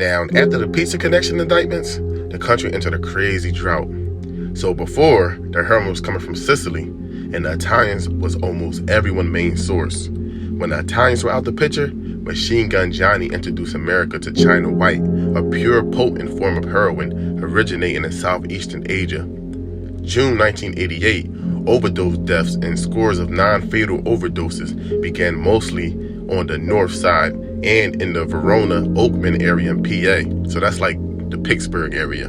Now, after the Pizza Connection indictments, the country entered a crazy drought. So before, the heroin was coming from Sicily, and the Italians was almost everyone's main source. When the Italians were out the picture, Machine Gun Johnny introduced America to China-White, a pure potent form of heroin originating in Southeastern Asia. June 1988, overdose deaths and scores of non-fatal overdoses began mostly on the north side and in the Verona, Oakman area in PA. So that's like the Pittsburgh area.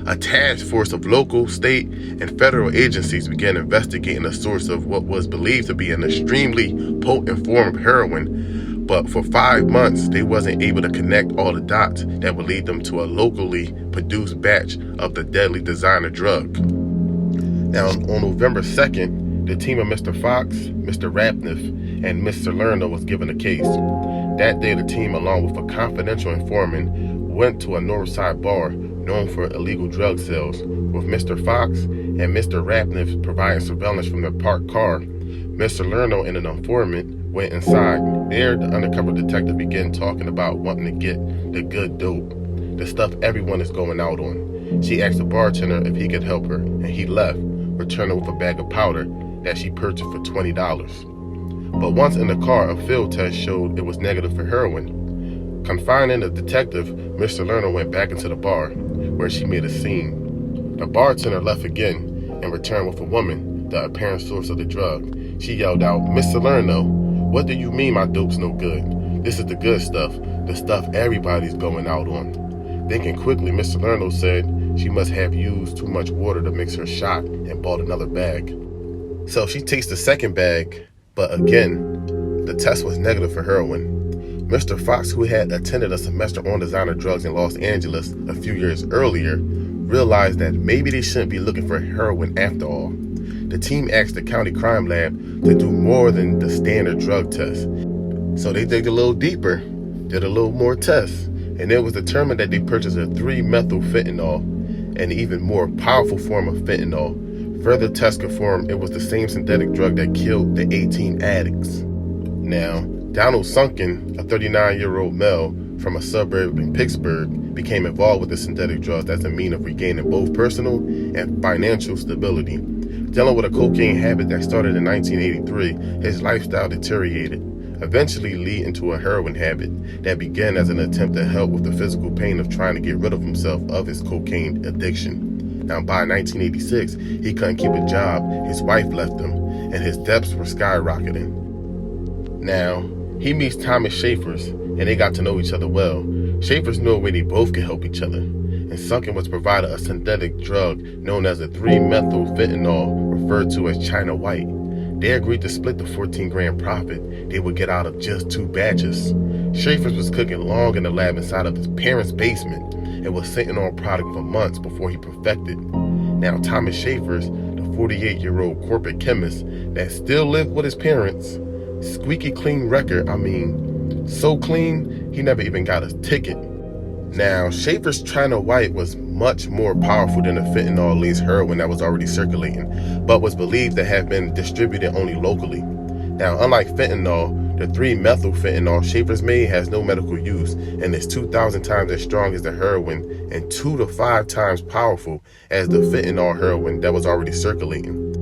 A task force of local, state, and federal agencies began investigating the source of what was believed to be an extremely potent form of heroin, but for 5 months, they wasn't able to connect all the dots that would lead them to a locally produced batch of the deadly designer drug. Now, on November 2nd, the team of Mr. Fox, Mr. Rapniff, and Mr. Lerner was given a case. That day, the team, along with a confidential informant, went to a north side bar known for illegal drug sales, with Mr. Fox and Mr. Rapniff providing surveillance from their parked car. Mr. Lerner and an informant went inside. There, the undercover detective began talking about wanting to get the good dope, the stuff everyone is going out on. She asked the bartender if he could help her, and he left, returning with a bag of powder that she purchased for $20. But once in the car, a field test showed it was negative for heroin. Confining the detective, Mr. Lerner went back into the bar, where she made a scene. The bartender left again and returned with a woman, the apparent source of the drug. She yelled out, "Mr. Lerner, what do you mean my dope's no good? This is the good stuff, the stuff everybody's going out on." Thinking quickly, Mr. Lerner said she must have used too much water to mix her shot and bought another bag. So she takes the second bag, but again, the test was negative for heroin. Mr. Fox, who had attended a semester on designer drugs in Los Angeles a few years earlier, realized that maybe they shouldn't be looking for heroin after all. The team asked the county crime lab to do more than the standard drug test. So they digged a little deeper, did a little more tests, and it was determined that they purchased a 3-methylfentanyl, an even more powerful form of fentanyl. Further tests confirmed it was the same synthetic drug that killed the 18 addicts. Now, Donald Sunken, a 39-year-old male from a suburb in Pittsburgh, became involved with the synthetic drugs as a means of regaining both personal and financial stability. Dealing with a cocaine habit that started in 1983, his lifestyle deteriorated, eventually leading to a heroin habit that began as an attempt to help with the physical pain of trying to get rid of himself of his cocaine addiction. Now, by 1986, he couldn't keep a job, his wife left him, and his debts were skyrocketing. Now, he meets Thomas Schaefers, and they got to know each other well. Schaefers knew a way they both could help each other, and Sunken was provided a synthetic drug known as a 3-methylfentanyl, referred to as China-White. They agreed to split the 14-grand profit they would get out of just 2 batches. Schaefers was cooking long in the lab inside of his parents' basement and was sitting on product for months before he perfected. Now, Thomas Schaefers, the 48-year-old corporate chemist that still lived with his parents, squeaky clean record, so clean, he never even got a ticket. Now, Schaefers' China-White was much more powerful than the fentanyl-laced heroin that was already circulating, but was believed to have been distributed only locally. Now, unlike fentanyl, the 3-methylfentanyl Schaefers made has no medical use and is 2,000 times as strong as the heroin and 2 to 5 times powerful as the fentanyl heroin that was already circulating.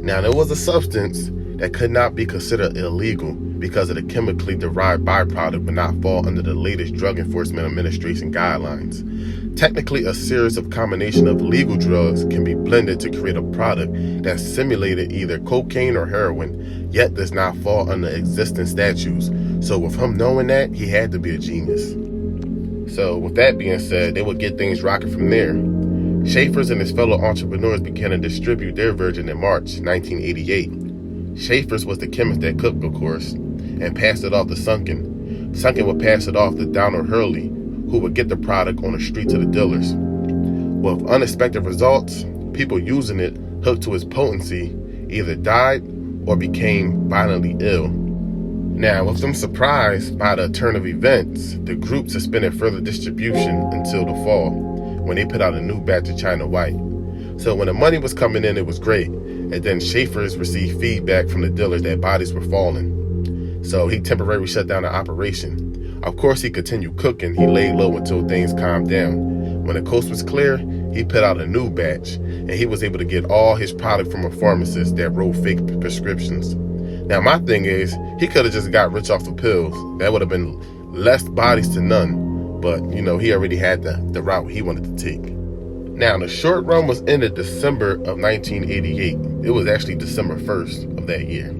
Now, there was a substance that could not be considered illegal because of the chemically derived byproduct would not fall under the latest Drug Enforcement Administration guidelines. Technically, a series of combination of legal drugs can be blended to create a product that simulated either cocaine or heroin, yet does not fall under existing statutes. So with him knowing that, he had to be a genius. So with that being said, they would get things rocking from there. Schaefers and his fellow entrepreneurs began to distribute their version in March 1988. Schaefers was the chemist that cooked, of course, and passed it off to Sunken. Sunken would pass it off to Donald Hurley, who would get the product on the street to the dealers. With unexpected results, people using it, hooked to its potency, either died or became violently ill. Now, with them surprised by the turn of events, the group suspended further distribution until the fall, when they put out a new batch of China-White. So when the money was coming in, it was great. And then Schaefers received feedback from the dealers that bodies were falling. So he temporarily shut down the operation. Of course, he continued cooking. He laid low until things calmed down. When the coast was clear, he put out a new batch, and he was able to get all his product from a pharmacist that wrote fake prescriptions. Now, my thing is, he could have just got rich off the pills. That would have been less bodies to none. But, he already had the route he wanted to take. Now, the short run was ended December of 1988. It was actually December 1st of that year.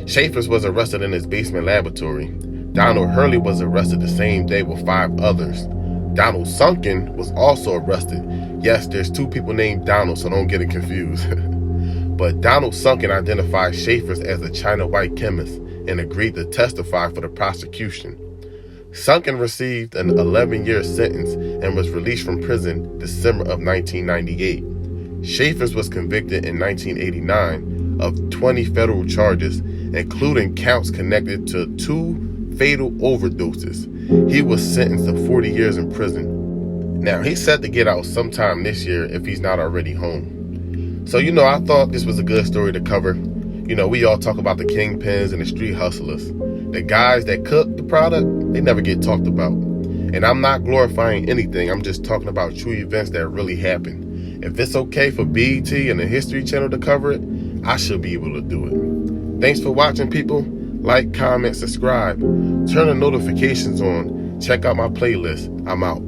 Schaefers was arrested in his basement laboratory. Donald Hurley was arrested the same day with 5 others. Donald Sunken was also arrested. Yes, there's 2 people named Donald, so don't get it confused. But Donald Sunken identified Schaefers as a China-White Chemist and agreed to testify for the prosecution. Sunken received an 11-year sentence and was released from prison December of 1998. Schaefers was convicted in 1989 of 20 federal charges, including counts connected to 2 fatal overdoses. He was sentenced to 40 years in prison. Now, he's set to get out sometime this year if he's not already home. So, I thought this was a good story to cover. We all talk about the kingpins and the street hustlers. The guys that cook the product, they never get talked about. And I'm not glorifying anything. I'm just talking about true events that really happened. If it's okay for BET and the History Channel to cover it, I should be able to do it. Thanks for watching, people. Like, comment, subscribe. Turn the notifications on. Check out my playlist. I'm out.